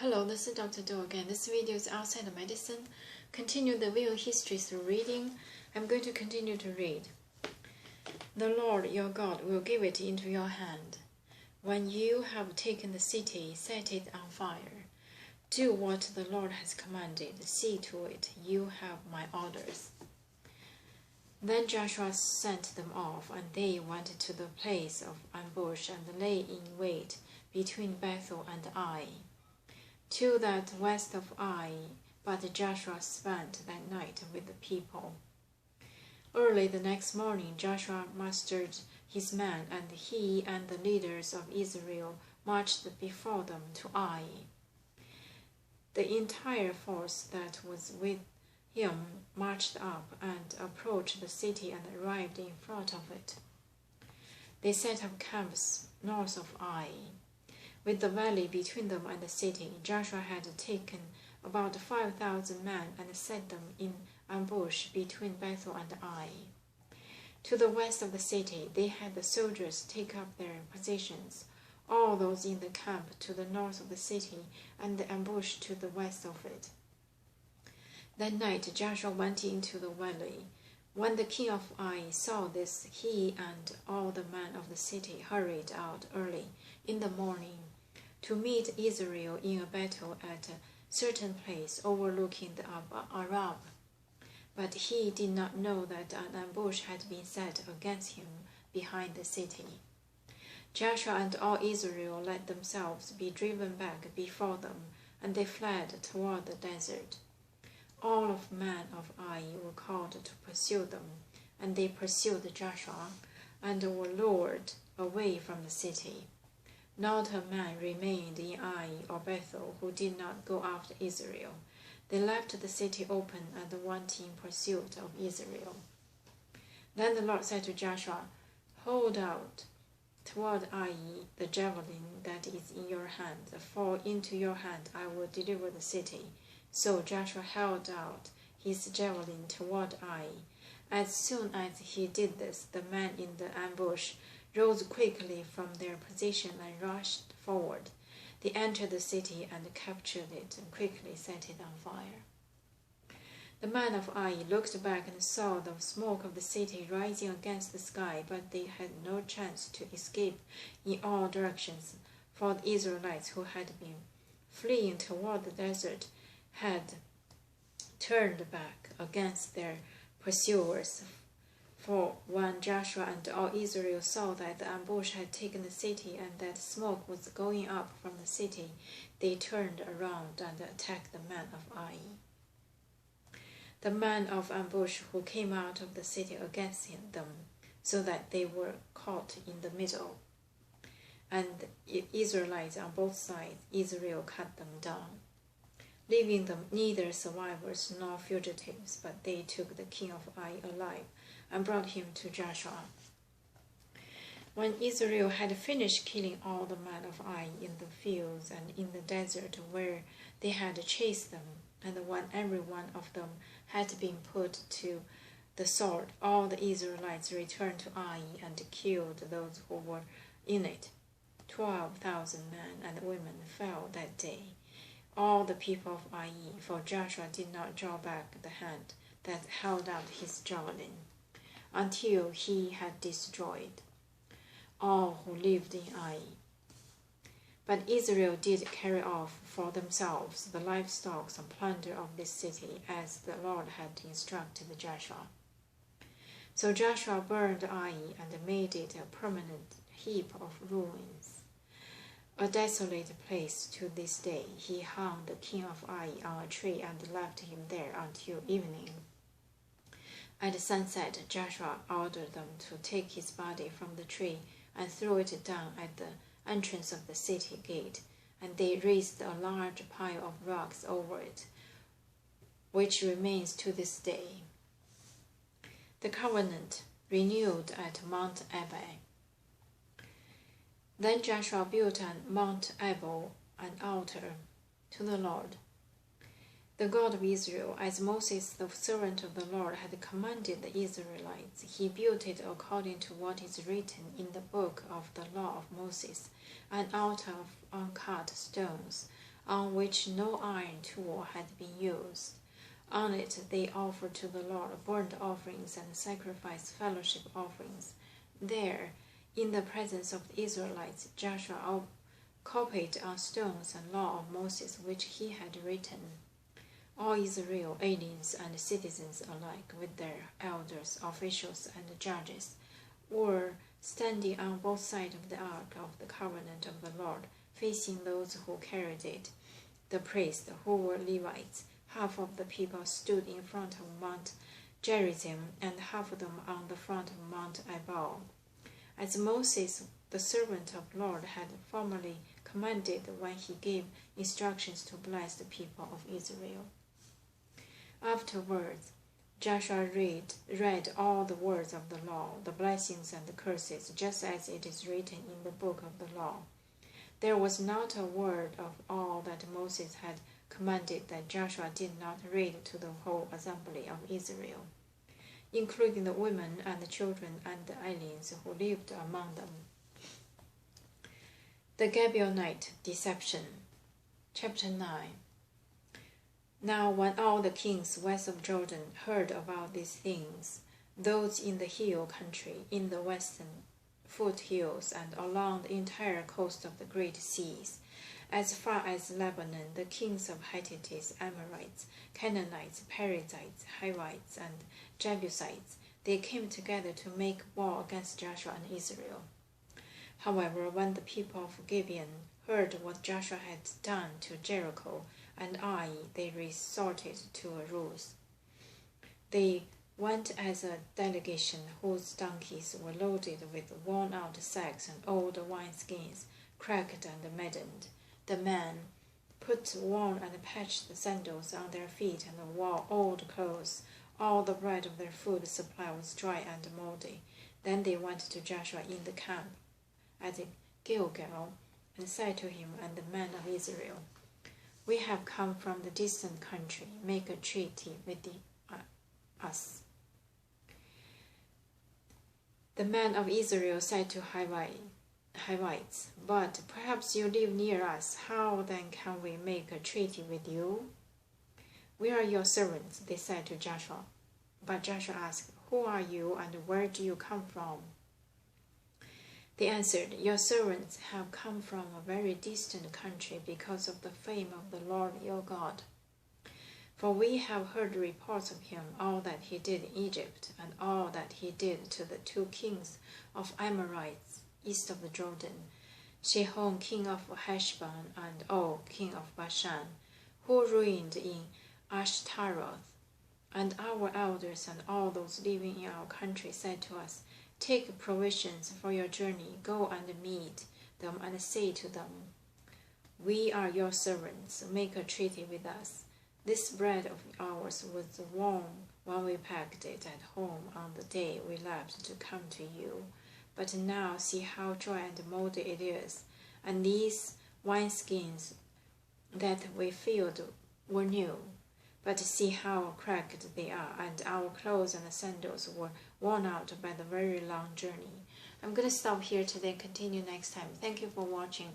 Hello, this is Dr. Do again. This video is outside of medicine. Continue the real history through reading. I'm going to continue to read. The Lord your God will give it into your hand. When you have taken the city, set it on fire. Do what the Lord has commanded. See to it you have my orders. Then Joshua sent them off, and they went to the place of ambush and lay in wait between Bethel and Ai, to that west of Ai. But Joshua spent that night with the people. Early the next morning, Joshua mustered his men, and he and the leaders of Israel marched before them to Ai. The entire force that was with him marched up and approached the city and arrived in front of it. They set up camps north of Ai, with the valley between them and the city. Joshua had taken about 5,000 men and set them in ambush between Bethel and Ai. To the west of the city, they had the soldiers take up their positions, all those in the camp to the north of the city, and the ambush to the west of it. That night Joshua went into the valley. When the king of Ai saw this, he and all the men of the city hurried out early in the morning to meet Israel in a battle at a certain place overlooking the Arab. But he did not know that an ambush had been set against him behind the city. Joshua and all Israel let themselves be driven back before them, and they fled toward the desert. All of men of Ai were called to pursue them, and they pursued Joshua and were lured away from the city. Not a man remained in Ai or Bethel who did not go after Israel. They left the city open and went in pursuit of Israel. Then the Lord said to Joshua, "Hold out toward Ai the javelin that is in your hand, for into your hand I will deliver the city." So Joshua held out his javelin toward Ai. As soon as he did this, the men in the ambush rose quickly from their position and rushed forward. They entered the city and captured it and quickly set it on fire. The men of Ai looked back and saw the smoke of the city rising against the sky, but they had no chance to escape in all directions, for the Israelites who had been fleeing toward the desert had turned back against their pursuers. For when Joshua and all Israel saw that the ambush had taken the city and that smoke was going up from the city, they turned around and attacked the men of Ai. The men of ambush who came out of the city against them, so that they were caught in the middle, and Israelites on both sides, Israel cut them down, leaving them neither survivors nor fugitives, but they took the king of Ai alive and brought him to Joshua. When Israel had finished killing all the men of Ai in the fields and in the desert where they had chased them, and when every one of them had been put to the sword, all the Israelites returned to Ai and killed those who were in it. 12,000 men and women fell that day, all the people of Ai, for Joshua did not draw back the hand that held out his javelin until he had destroyed all who lived in Ai. But Israel did carry off for themselves the livestock and plunder of this city, as the Lord had instructed Joshua. So Joshua burned Ai and made it a permanent heap of ruins, a desolate place to this day. He hung the king of Ai on a tree and left him there until evening. At sunset, Joshua ordered them to take his body from the tree and throw it down at the entrance of the city gate, and they raised a large pile of rocks over it, which remains to this day. The covenant renewed at Mount Ebal. Then Joshua built on Mount Ebal an altar to the Lord, the God of Israel, as Moses, the servant of the Lord, had commanded the Israelites. He built it according to what is written in the book of the law of Moses, an altar of uncut stones, on which no iron tool had been used. On it they offered to the Lord burnt offerings and sacrificed fellowship offerings. There, in the presence of the Israelites, Joshua copied on stones the law of Moses which he had written. All Israel, aliens and citizens alike, with their elders, officials, and judges, were standing on both sides of the ark of the covenant of the Lord, facing those who carried it. The priests, who were Levites, half of the people stood in front of Mount Gerizim, and half of them on the front of Mount Ebal, as Moses, the servant of the Lord, had formerly commanded when he gave instructions to bless the people of Israel. Afterwards, Joshua read all the words of the law, the blessings and the curses, just as it is written in the book of the law. There was not a word of all that Moses had commanded that Joshua did not read to the whole assembly of Israel, including the women and the children and the aliens who lived among them. The Gibeonite Deception. Chapter 9. Now when all the kings west of Jordan heard about these things, those in the hill country, in the western foothills, and along the entire coast of the great seas, as far as Lebanon, the kings of Hittites, Amorites, Canaanites, Perizzites, Hivites, and Jebusites, they came together to make war against Joshua and Israel. However, when the people of Gibeon heard what Joshua had done to Jericho and Ai, they resorted to a ruse. They went as a delegation whose donkeys were loaded with worn-out sacks and old wineskins, cracked and maddened. The men put worn and patched sandals on their feet and wore old clothes. All the bread of their food supply was dry and moldy. Then they went to Joshua in the camp at Gilgal and said to him and the men of Israel, "We have come from the distant country. Make a treaty with us." The men of Israel said to Hivites, "But perhaps you live near us. How then can we make a treaty with you?" "We are your servants," they said to Joshua. But Joshua asked, "Who are you and where do you come from?" They answered, "Your servants have come from a very distant country because of the fame of the Lord your God. For we have heard reports of him, all that he did in Egypt, and all that he did to the two kings of Amorites east of the Jordan, Sihon king of Heshbon and Og king of Bashan, who ruined in Ashtaroth. And our elders and all those living in our country said to us, 'Take provisions for your journey, go and meet them and say to them, "We are your servants, make a treaty with us." This bread of ours was warm when we packed it at home on the day we left to come to you. But now see how dry and moldy it is, and these wineskins that we filled were new. But see how cracked they are, and our clothes and sandals were worn out by the very long journey." I'm going to stop here today and continue next time. Thank you for watching.